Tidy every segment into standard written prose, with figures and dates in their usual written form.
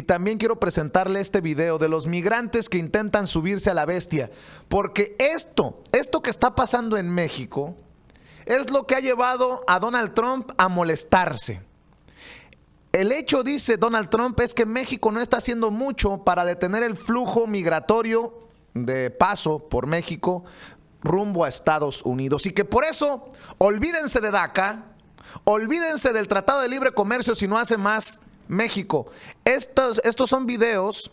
y también quiero presentarle este video de los migrantes que intentan subirse a la bestia, porque esto que está pasando en México es lo que ha llevado a Donald Trump a molestarse. El hecho, dice Donald Trump, es que México no está haciendo mucho para detener el flujo migratorio de paso por México rumbo a Estados Unidos y que por eso olvídense de DACA, olvídense del Tratado de Libre Comercio si no hace más México. Estos son videos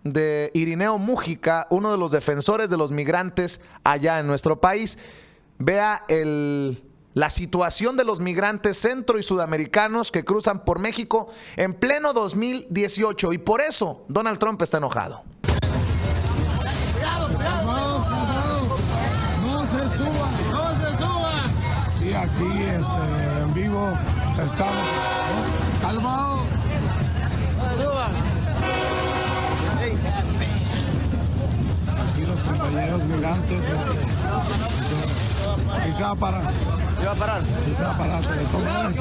de Irineo Mújica, uno de los defensores de los migrantes allá en nuestro país. Vea la situación de los migrantes centro y sudamericanos que cruzan por México en pleno 2018 y por eso Donald Trump está enojado. No se suban. Sí, aquí en vivo estamos. Calmado. Aquí los compañeros migrantes, sí se va a parar. ¿Se va a parar? Sí se va a parar, pero de todas maneras,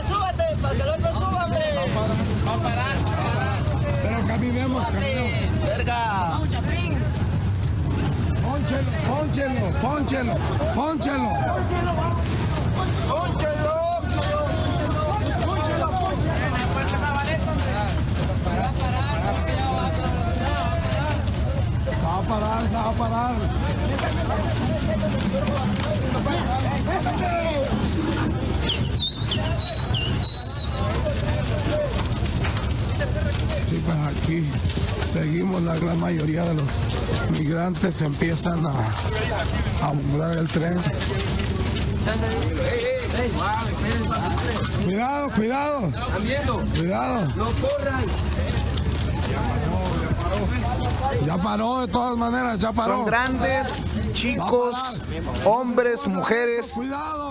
Súbate, para que el otro suba, hombre. va a parar. Pero caminemos. Verga. Pónchelo. Va a parar. Sí, pues aquí seguimos, la gran mayoría de los migrantes empiezan a abordar el tren. Cuidado. Cuidado. No corran. Ya paró, de todas maneras, ya paró. Son grandes, chicos, hombres, mujeres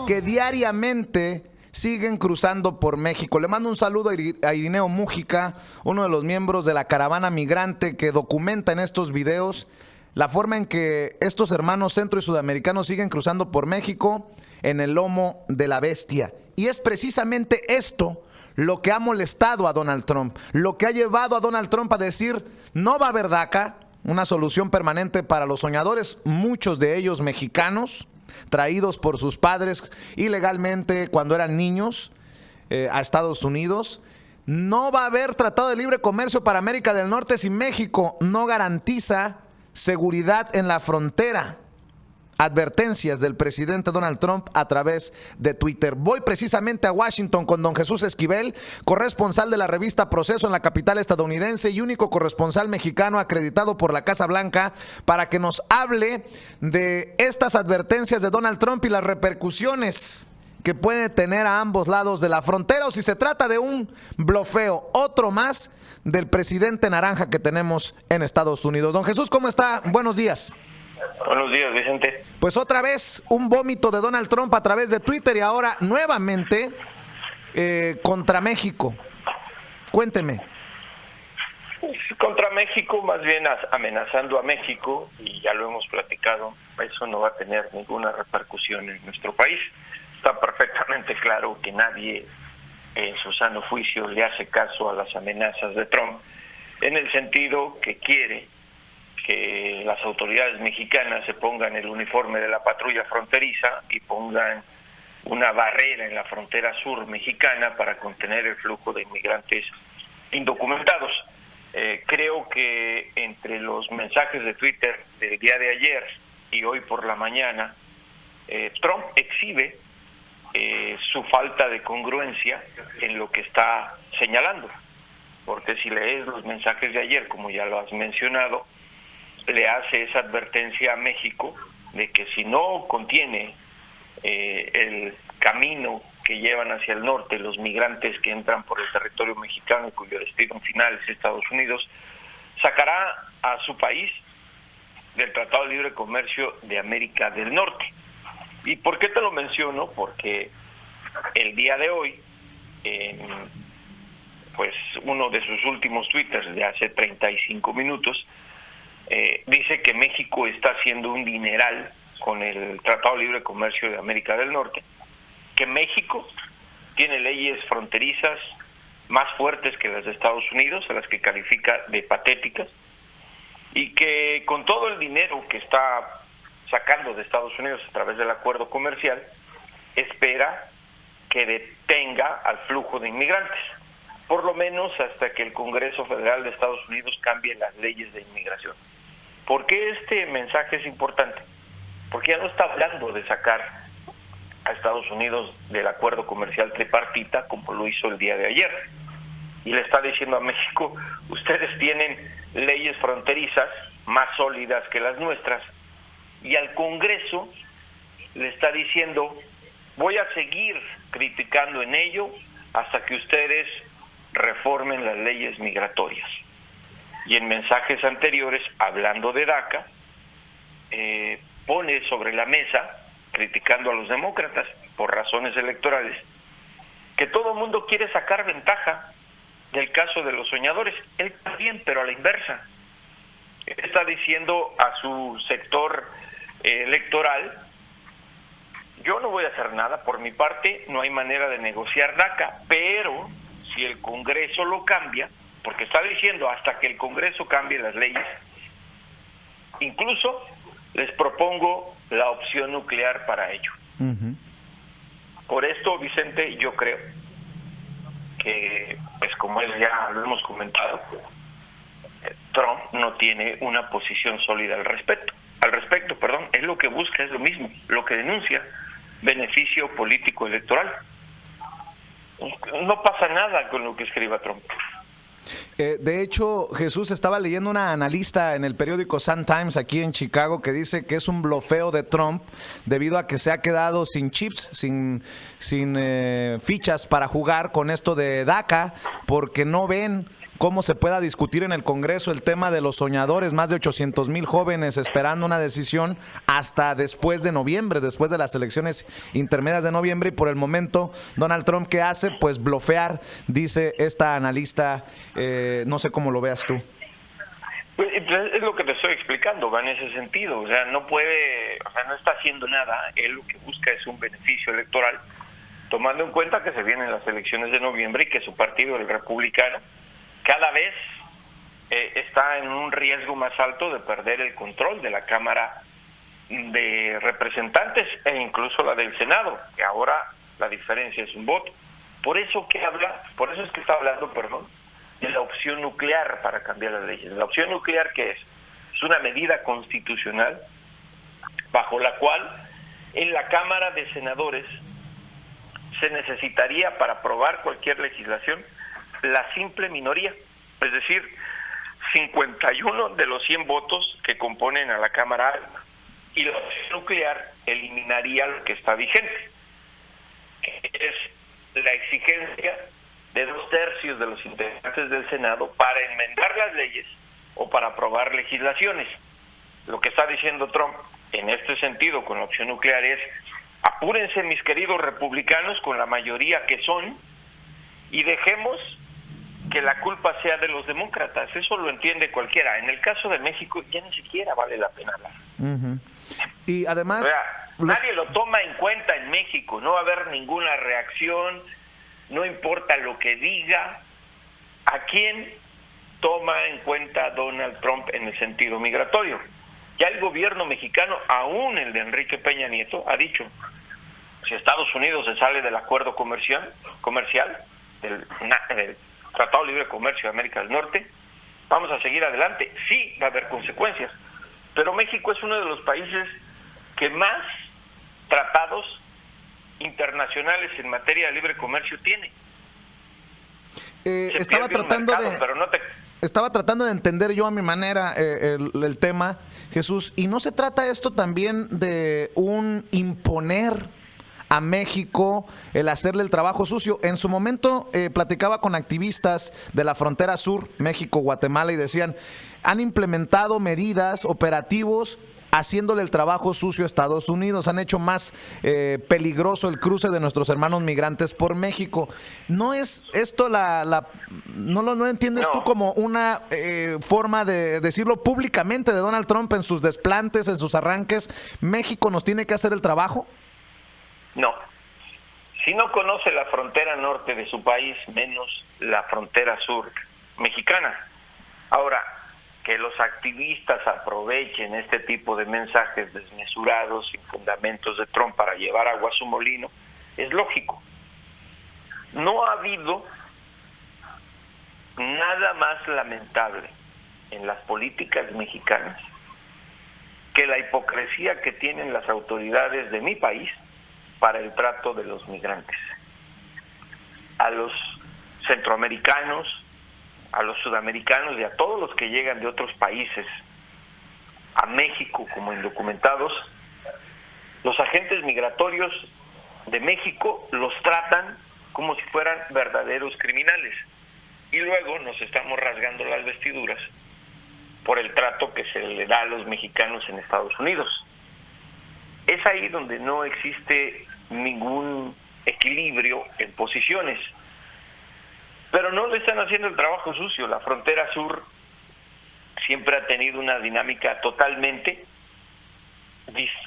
que diariamente siguen cruzando por México. Le mando un saludo a Irineo Mújica, uno de los miembros de la caravana migrante que documenta en estos videos la forma en que estos hermanos centro y sudamericanos siguen cruzando por México en el lomo de la bestia. Y es precisamente esto lo que ha molestado a Donald Trump, lo que ha llevado a Donald Trump a decir: no va a haber DACA, una solución permanente para los soñadores, muchos de ellos mexicanos, traídos por sus padres ilegalmente cuando eran niños a Estados Unidos. No va a haber tratado de libre comercio para América del Norte si México no garantiza seguridad en la frontera. Advertencias del presidente Donald Trump a través de Twitter. Voy precisamente a Washington con don Jesús Esquivel, corresponsal de la revista Proceso en la capital estadounidense y único corresponsal mexicano acreditado por la Casa Blanca, para que nos hable de estas advertencias de Donald Trump y las repercusiones que puede tener a ambos lados de la frontera, o si se trata de un blofeo, otro más del presidente naranja que tenemos en Estados Unidos. Don Jesús, ¿cómo está? Buenos días. Buenos días, Vicente. Pues otra vez un vómito de Donald Trump a través de Twitter y ahora nuevamente contra México. Cuénteme. Contra México, más bien amenazando a México, y ya lo hemos platicado, eso no va a tener ninguna repercusión en nuestro país. Está perfectamente claro que nadie en su sano juicio le hace caso a las amenazas de Trump, en el sentido que quiere que las autoridades mexicanas se pongan el uniforme de la patrulla fronteriza y pongan una barrera en la frontera sur mexicana para contener el flujo de inmigrantes indocumentados. Creo que entre los mensajes de Twitter del día de ayer y hoy por la mañana, Trump exhibe su falta de congruencia en lo que está señalando, porque si lees los mensajes de ayer, como ya lo has mencionado, le hace esa advertencia a México de que si no contiene el camino que llevan hacia el norte los migrantes que entran por el territorio mexicano y cuyo destino final es Estados Unidos, sacará a su país del Tratado de Libre Comercio de América del Norte. ¿Y por qué te lo menciono? Porque el día de hoy, pues uno de sus últimos twitters de hace 35 minutos, dice que México está haciendo un dineral con el Tratado de Libre Comercio de América del Norte, que México tiene leyes fronterizas más fuertes que las de Estados Unidos, a las que califica de patéticas, y que con todo el dinero que está sacando de Estados Unidos a través del acuerdo comercial, espera que detenga al flujo de inmigrantes, por lo menos hasta que el Congreso Federal de Estados Unidos cambie las leyes de inmigración. ¿Por qué este mensaje es importante? Porque ya no está hablando de sacar a Estados Unidos del acuerdo comercial tripartita como lo hizo el día de ayer, y le está diciendo a México: ustedes tienen leyes fronterizas más sólidas que las nuestras, y al Congreso le está diciendo: voy a seguir criticando en ello hasta que ustedes reformen las leyes migratorias. Y en mensajes anteriores, hablando de DACA, pone sobre la mesa, criticando a los demócratas por razones electorales, que todo el mundo quiere sacar ventaja del caso de los soñadores. Él también, pero a la inversa. Está diciendo a su sector electoral: yo no voy a hacer nada, por mi parte no hay manera de negociar DACA, pero si el Congreso lo cambia, porque está diciendo hasta que el Congreso cambie las leyes, incluso les propongo la opción nuclear para ello. Por esto, Vicente, yo creo que, pues como ya lo hemos comentado, Trump no tiene una posición sólida al respecto. Él lo que busca es lo mismo, lo que denuncia: beneficio político electoral. No pasa nada con lo que escriba Trump. De hecho, Jesús, estaba leyendo una analista en el periódico Sun Times aquí en Chicago que dice que es un blofeo de Trump debido a que se ha quedado sin chips, sin fichas para jugar con esto de DACA, porque no ven cómo se pueda discutir en el Congreso el tema de los soñadores, más de 800,000 jóvenes esperando una decisión hasta después de noviembre, después de las elecciones intermedias de noviembre, y por el momento Donald Trump, ¿qué hace? Pues blofear, dice esta analista. No sé cómo lo veas tú. Pues es lo que te estoy explicando, va en ese sentido. O sea, no está haciendo nada. Él lo que busca es un beneficio electoral, tomando en cuenta que se vienen las elecciones de noviembre y que su partido, el Republicano, cada vez está en un riesgo más alto de perder el control de la Cámara de Representantes e incluso la del Senado, que ahora la diferencia es un voto. Por eso es que está hablando, de la opción nuclear para cambiar las leyes. La opción nuclear, ¿qué es? Es una medida constitucional bajo la cual en la Cámara de Senadores se necesitaría, para aprobar cualquier legislación, la simple minoría, es decir, 51 de los 100 votos que componen a la Cámara Alta, y la opción nuclear eliminaría lo que está vigente, que es la exigencia de 2/3 de los integrantes del Senado para enmendar las leyes o para aprobar legislaciones. Lo que está diciendo Trump en este sentido con la opción nuclear es: apúrense, mis queridos republicanos, con la mayoría que son, y dejemos que la culpa sea de los demócratas. Eso lo entiende cualquiera. En el caso de México ya ni siquiera vale la pena hablar. Y además, o sea, nadie lo toma en cuenta en México. No va a haber ninguna reacción, no importa lo que diga. ¿A quién toma en cuenta Donald Trump en el sentido migratorio? Ya el gobierno mexicano, aún el de Enrique Peña Nieto, ha dicho: si Estados Unidos se sale del acuerdo comercial del Tratado de Libre Comercio de América del Norte, vamos a seguir adelante. Sí, va a haber consecuencias, pero México es uno de los países que más tratados internacionales en materia de libre comercio tiene. Estaba tratando de entender yo a mi manera el tema, Jesús, y no se trata esto también de un imponer a México el hacerle el trabajo sucio. En su momento platicaba con activistas de la frontera sur, México, Guatemala, y decían, han implementado medidas, operativos, haciéndole el trabajo sucio a Estados Unidos. Han hecho más peligroso el cruce de nuestros hermanos migrantes por México. ¿No es esto no entiendes tú como una forma de decirlo públicamente de Donald Trump en sus desplantes, en sus arranques? ¿México nos tiene que hacer el trabajo? No. Si no conoce la frontera norte de su país, menos la frontera sur mexicana. Ahora, que los activistas aprovechen este tipo de mensajes desmesurados, sin fundamentos de Trump para llevar agua a su molino, es lógico. No ha habido nada más lamentable en las políticas mexicanas que la hipocresía que tienen las autoridades de mi país para el trato de los migrantes. A los centroamericanos, a los sudamericanos y a todos los que llegan de otros países a México como indocumentados, los agentes migratorios de México los tratan como si fueran verdaderos criminales. Y luego nos estamos rasgando las vestiduras por el trato que se le da a los mexicanos en Estados Unidos. Es ahí donde no existe ningún equilibrio en posiciones. Pero no le están haciendo el trabajo sucio. La frontera sur siempre ha tenido una dinámica totalmente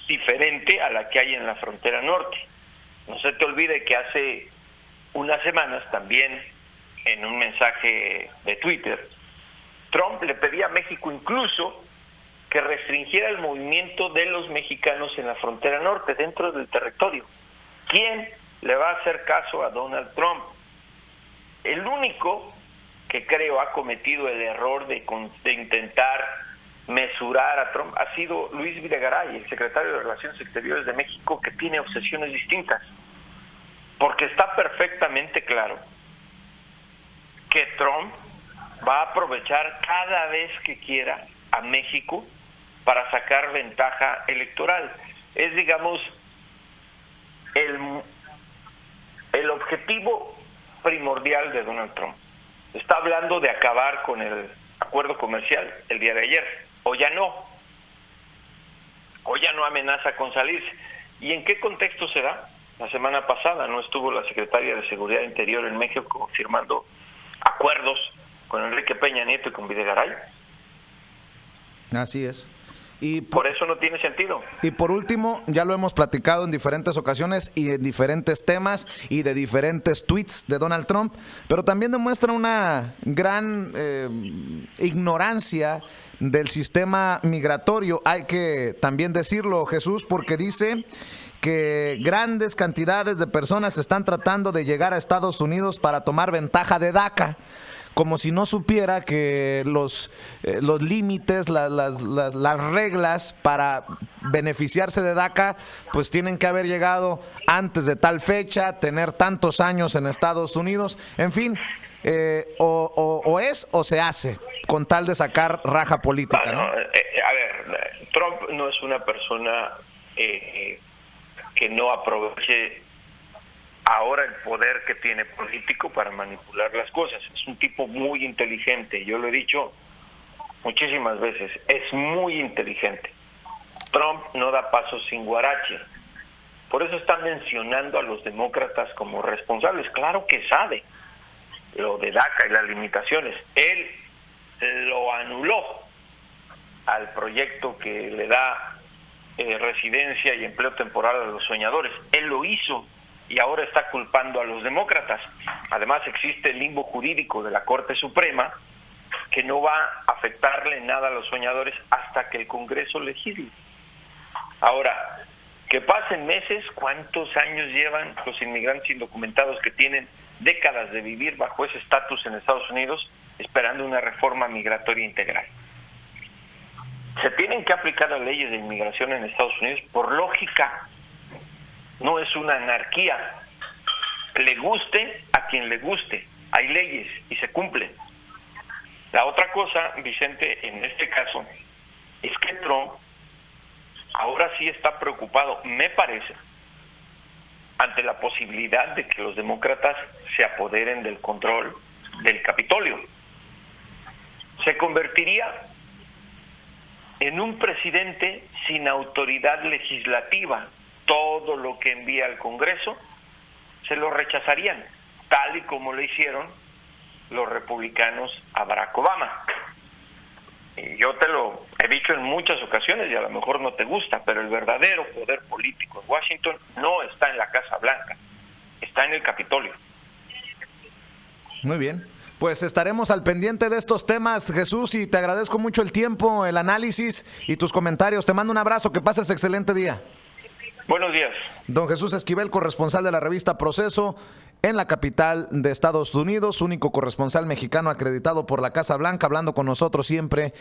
diferente a la que hay en la frontera norte. No se te olvide que hace unas semanas también, en un mensaje de Twitter, Trump le pedía a México incluso que restringiera el movimiento de los mexicanos en la frontera norte, dentro del territorio. ¿Quién le va a hacer caso a Donald Trump? El único que creo ha cometido el error de intentar mesurar a Trump ha sido Luis Videgaray, el secretario de Relaciones Exteriores de México, que tiene obsesiones distintas. Porque está perfectamente claro que Trump va a aprovechar cada vez que quiera a México para sacar ventaja electoral. Es, digamos, el objetivo primordial de Donald Trump. Está hablando de acabar con el acuerdo comercial el día de ayer, o ya no amenaza con salirse. ¿Y en qué contexto se da? La semana pasada no estuvo la secretaria de Seguridad Interior en México firmando acuerdos con Enrique Peña Nieto y con Videgaray. Así es. Y por eso no tiene sentido. Y por último, ya lo hemos platicado en diferentes ocasiones y en diferentes temas y de diferentes tweets de Donald Trump, pero también demuestra una gran ignorancia del sistema migratorio. Hay que también decirlo, Jesús, porque dice que grandes cantidades de personas están tratando de llegar a Estados Unidos para tomar ventaja de DACA, como si no supiera que los límites, las reglas para beneficiarse de DACA, pues tienen que haber llegado antes de tal fecha, tener tantos años en Estados Unidos, en fin, o es o se hace, con tal de sacar raja política, ¿no? A ver, Trump no es una persona que no aproveche ahora el poder que tiene político para manipular las cosas. Es un tipo muy inteligente, yo lo he dicho muchísimas veces, es muy inteligente. Trump no da pasos sin guarache. Por eso está mencionando a los demócratas como responsables. Claro que sabe lo de DACA y las limitaciones. Él lo anuló al proyecto que le da residencia y empleo temporal a los soñadores. Él lo hizo y ahora está culpando a los demócratas. Además, existe el limbo jurídico de la Corte Suprema que no va a afectarle nada a los soñadores hasta que el Congreso legisle. Ahora, que pasen meses, ¿cuántos años llevan los inmigrantes indocumentados que tienen décadas de vivir bajo ese estatus en Estados Unidos esperando una reforma migratoria integral? Se tienen que aplicar las leyes de inmigración en Estados Unidos por lógica. No es una anarquía. Le guste a quien le guste. Hay leyes y se cumplen. La otra cosa, Vicente, en este caso, es que Trump ahora sí está preocupado, me parece, ante la posibilidad de que los demócratas se apoderen del control del Capitolio. Se convertiría en un presidente sin autoridad legislativa. Todo lo que envía al Congreso se lo rechazarían, tal y como lo hicieron los republicanos a Barack Obama. Y yo te lo he dicho en muchas ocasiones y a lo mejor no te gusta, pero el verdadero poder político en Washington no está en la Casa Blanca, está en el Capitolio. Muy bien. Pues estaremos al pendiente de estos temas, Jesús, y te agradezco mucho el tiempo, el análisis y tus comentarios. Te mando un abrazo, que pases excelente día. Buenos días. Don Jesús Esquivel, corresponsal de la revista Proceso en la capital de Estados Unidos, único corresponsal mexicano acreditado por la Casa Blanca, hablando con nosotros siempre